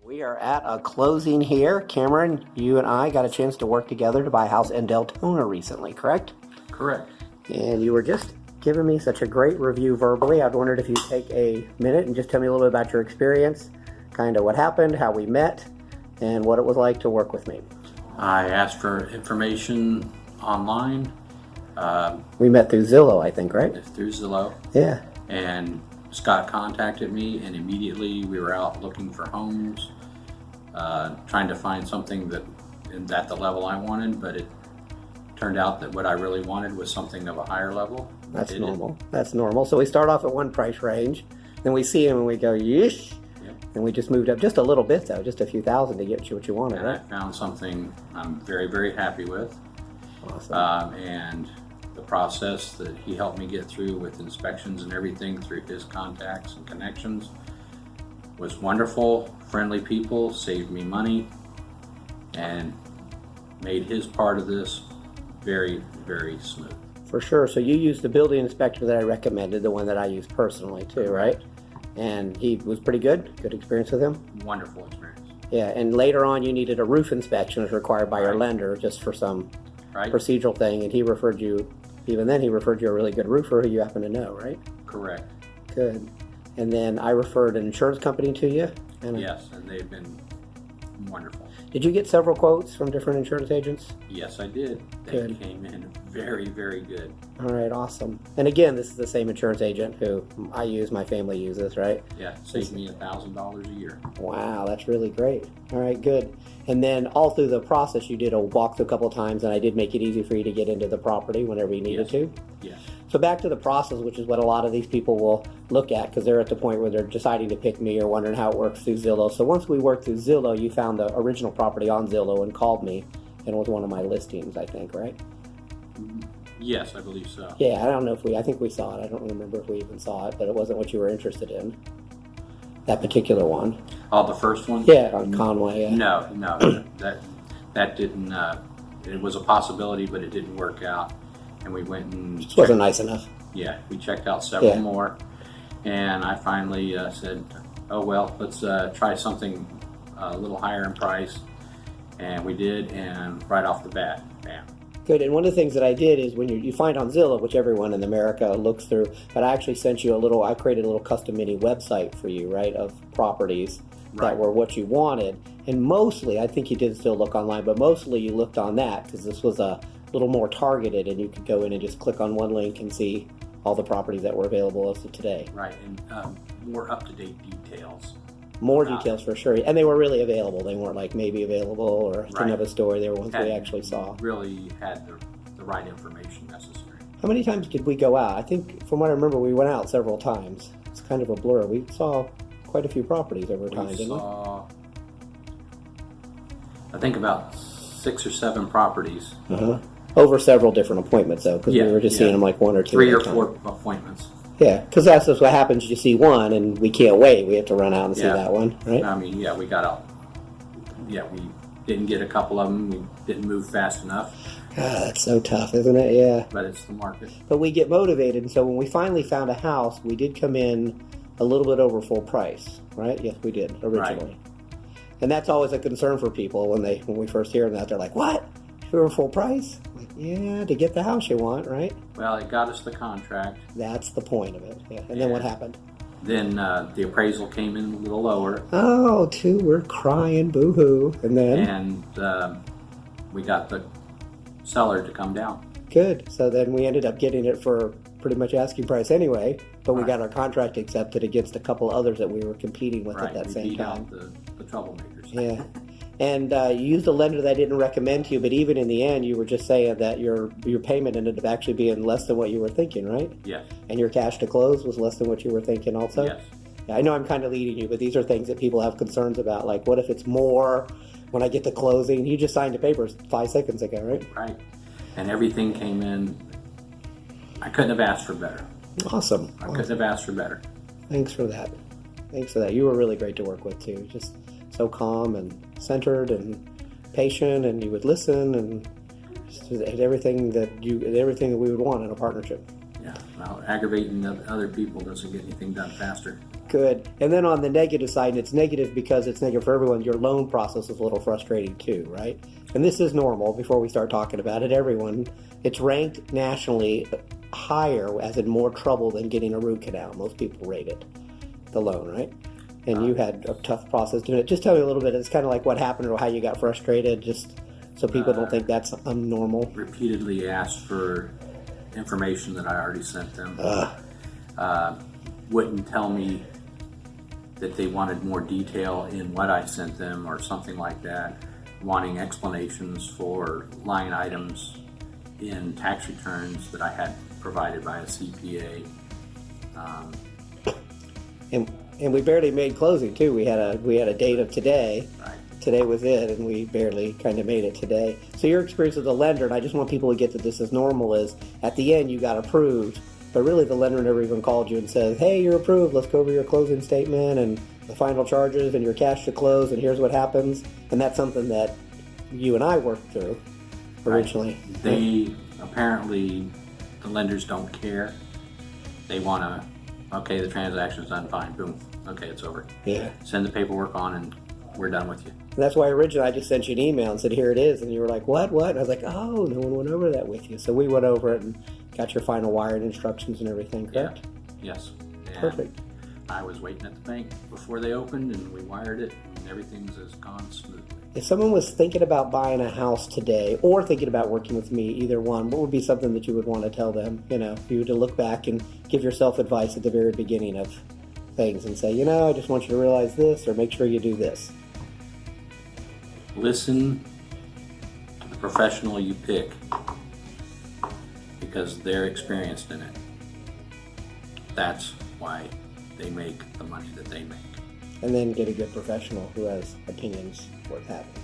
We are at a closing here. Cameron, you and I got a chance to work together to buy a house in Deltona recently, correct? Correct. And you were just giving me such a great review verbally. I wondered if you'd take a minute and just tell me a little bit about your experience, kind of what happened, how we met, and what it was like to work with me. I asked for information online. We met through Zillow, I think, right? Through Zillow. Yeah. And Scott contacted me, and immediately we were out looking for homes, trying to find something that at the level I wanted, but it turned out that what I really wanted was something of a higher level. That's normal. That's normal. So we start off at one price range, then we see him and we go, yeesh. Yep. And we just moved up just a little bit, though, just a few thousand to get you what you wanted, And right? I found something I'm very, very happy with. Awesome. And the process that he helped me get through with inspections and everything through his contacts and connections was wonderful. Friendly people, saved me money, and made his part of this very, very smooth. For sure. So you used the building inspector that I recommended, the one that I use personally too, right? And he was pretty good? Good experience with him? Wonderful experience. Yeah, and later on you needed a roof inspection as required by your lender just for some procedural thing, and he referred you, even then he referred you a really good roofer who you happen to know, right? Correct. Good. And then I referred an insurance company to you? Yes, and they've been wonderful. Did you get several quotes from different insurance agents? Yes, I did. They Good. came in very, very good. All right, awesome. And again, this is the same insurance agent who I use, my family uses, right? Yeah, saved me $1,000 a year. Wow, that's really great. All right, good. And then all through the process, you did a walkthrough a couple of times, and I did make it easy for you to get into the property whenever you needed to. Yes. So back to the process, which is what a lot of these people will look at because they're at the point where they're deciding to pick me or wondering how it works through Zillow. So once we worked through Zillow, you found the original property on Zillow and called me, and it was one of my listings, I think, right? Yes, I believe so. Yeah, I don't know if I think we saw it. I don't remember if we even saw it, but it wasn't what you were interested in. That particular one. Oh, the first one? Yeah, on Conway. Yeah. No, that didn't. It was a possibility, but it didn't work out. And we went and Just wasn't nice enough. Yeah, we checked out several more, and I finally said, "Oh well, let's try something a little higher in price," and we did. And right off the bat, bam. Good, and one of the things that I did is when you find on Zillow, which everyone in America looks through, but I actually sent you I created a little custom mini website for you, right, of properties that were what you wanted. And mostly, I think you did still look online, but mostly you looked on that because this was a little more targeted and you could go in and just click on one link and see all the properties that were available as of today. Right, and more up-to-date details. More details for sure. And they were really available. They weren't like maybe available or didn't have a story. They were ones we actually saw. Really had the right information necessary. How many times did we go out? I think from what I remember, we went out several times. It's kind of a blur. We saw quite a few properties over time, didn't we? I think about 6 or 7 properties. Over several different appointments, though, because we were just seeing them like 1 or 2 3 or 4 appointments. Yeah, because that's just what happens. You see one, and we can't wait. We have to run out and see that one, right? I mean, we got out. Yeah, we didn't get a couple of them. We didn't move fast enough. God, that's so tough, isn't it? Yeah. But it's the market. But we get motivated, and so when we finally found a house, we did come in a little bit over full price, right? Yes, we did, originally. Right. And that's always a concern for people when we first hear that. They're like, what? Over full price? Like, yeah, to get the house you want, right? Well, it got us the contract. That's the point of it. Yeah. And then what happened? Then the appraisal came in a little lower. Oh, we're crying, boo-hoo. And then? And we got the seller to come down. Good. So then we ended up getting it for pretty much asking price anyway, but we got our contract accepted against a couple others that we were competing with at that same time. We beat out the troublemakers. Yeah. And you used a lender that I didn't recommend to you, but even in the end, you were just saying that your payment ended up actually being less than what you were thinking, right? Yes. And your cash to close was less than what you were thinking also? Yes. Yeah, I know I'm kind of leading you, but these are things that people have concerns about. Like, what if it's more when I get to closing? You just signed the papers 5 seconds ago, right? Right. And everything came in. I couldn't have asked for better. Awesome. I couldn't have asked for better. Thanks for that. You were really great to work with, too. Just so calm and centered and patient, and you would listen and just everything that we would want in a partnership. Yeah. Well, aggravating the other people doesn't get anything done faster. Good. And then on the negative side, and it's negative because it's negative for everyone, your loan process is a little frustrating too, right? And this is normal before we start talking about it. Everyone, it's ranked nationally higher, as in more trouble than getting a root canal. Most people rate it, the loan, right? And you had a tough process doing it. Just tell me a little bit. It's kind of like what happened or how you got frustrated, just so people don't think that's abnormal. Repeatedly asked for information that I already sent them. Wouldn't tell me that they wanted more detail in what I sent them or something like that. Wanting explanations for line items in tax returns that I had provided by a CPA. And we barely made closing too. We had a date of today. Right. Today was it, and we barely kind of made it today. So your experience as a lender, and I just want people to get that this is normal, is at the end you got approved, but really the lender never even called you and said, hey, you're approved, let's go over your closing statement and the final charges and your cash to close, and here's what happens. And that's something that you and I worked through originally. Right. They apparently, the lenders don't care. They want to, okay, the transaction's done, fine, boom, okay, it's over. Yeah. Send the paperwork on and we're done with you. And that's why originally I just sent you an email and said, here it is. And you were like, what? And I was like, oh, no one went over that with you. So we went over it and got your final wiring instructions and everything, correct? Yeah. Yes. And Perfect. I was waiting at the bank before they opened and we wired it and everything's has gone smoothly. If someone was thinking about buying a house today or thinking about working with me, either one, what would be something that you would want to tell them? You know, if you were to look back and give yourself advice at the very beginning of things and say, you know, I just want you to realize this or make sure you do this. Listen to the professional you pick because they're experienced in it. That's why they make the money that they make. And then get a good professional who has opinions worth having.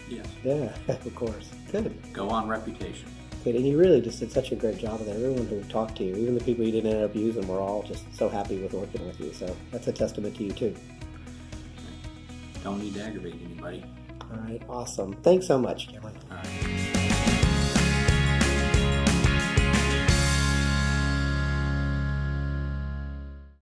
Yes. Yeah, of course. Good. Go on reputation. Good. And you really just did such a great job of that. Everyone who talked to you, even the people you didn't end up using, were all just so happy with working with you. So that's a testament to you too. Don't need to aggravate anybody. All right. Awesome. Thanks so much, Cameron. All right.